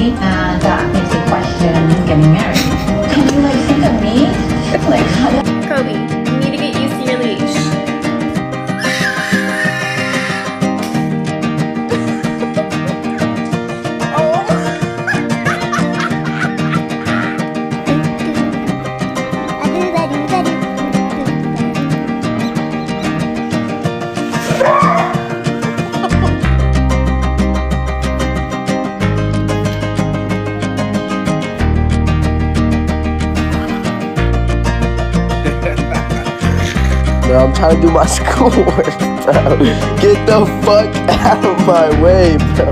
me, and that makes me question getting married. Can you like think of me? Like how do Kobe, you need to get used to your leash. Bro, I'm trying to do my schoolwork, bro. Get the fuck out of my way, bro.